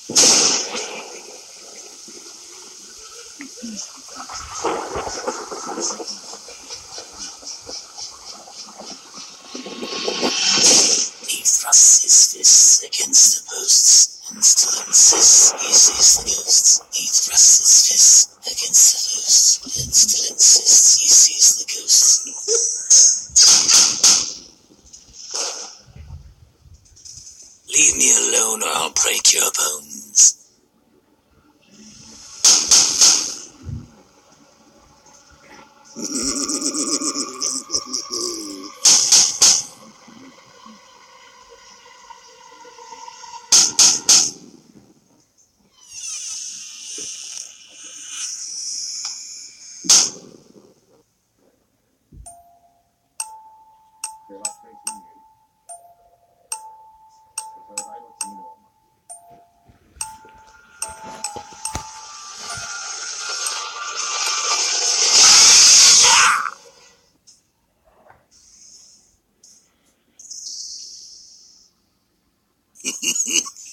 He thrusts his fists against the posts, and still insists he sees the ghosts. He thrusts his fists against the posts, and still insists he sees the ghosts. Leave me alone or I'll break your bones.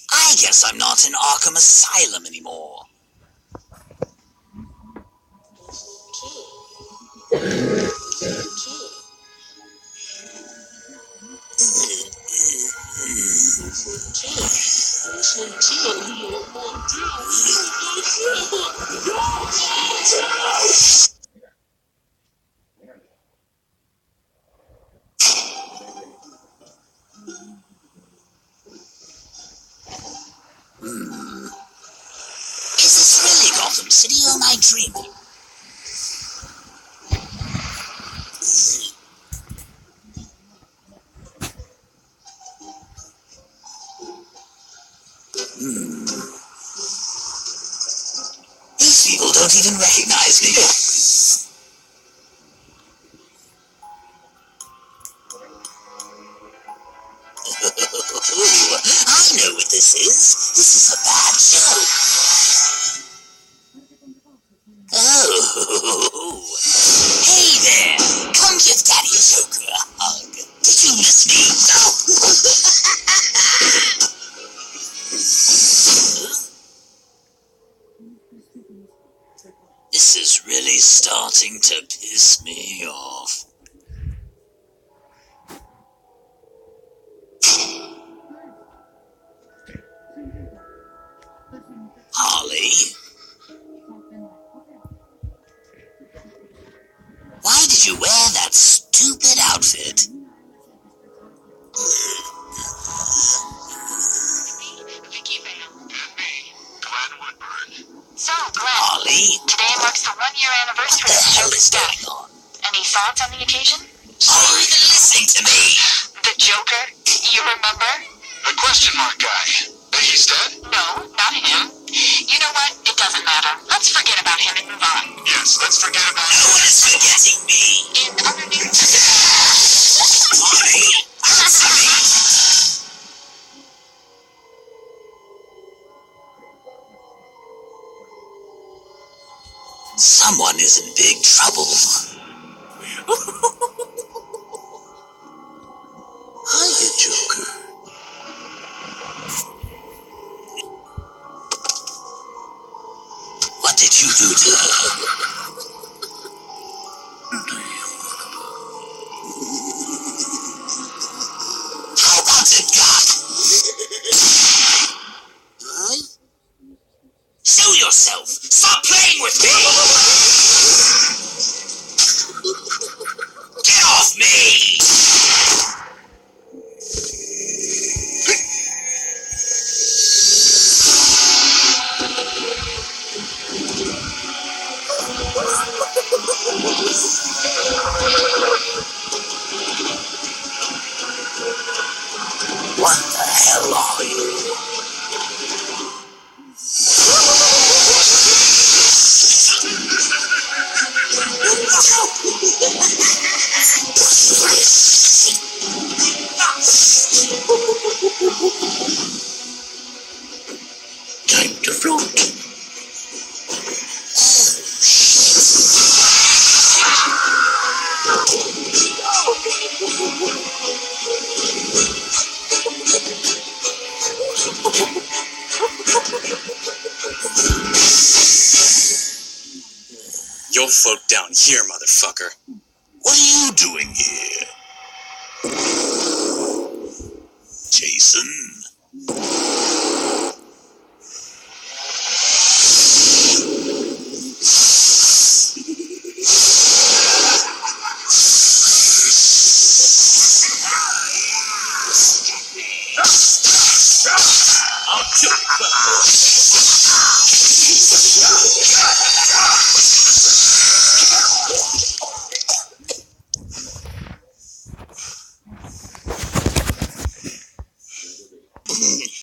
I guess I'm not in Arkham Asylum anymore. Is this really Gotham City or am I dreaming? These people don't even recognize me. I know what this is. This is a bad joke. Oh, hey there. Come give Daddy Joker a hug. Did you miss me? This is really starting to piss me off. Harley? Why did you wear that stupid outfit? So, Glenn, Harley? today marks the 1-year anniversary of the Joker's death. Any thoughts on the occasion? Are you even listening to me? The Joker? You remember? The question mark guy. He's dead? No, not him. You know what? It doesn't matter. Let's forget about him and move on. Yes, let's forget about No one is forgetting me. In other news... Harley, answer me. Someone is in big trouble. Hiya, Joker. What did you do to her? How about it, God? Huh? Show yourself! Stop playing with me! Get off me! You'll float down here, motherfucker. What are you doing here? Jason?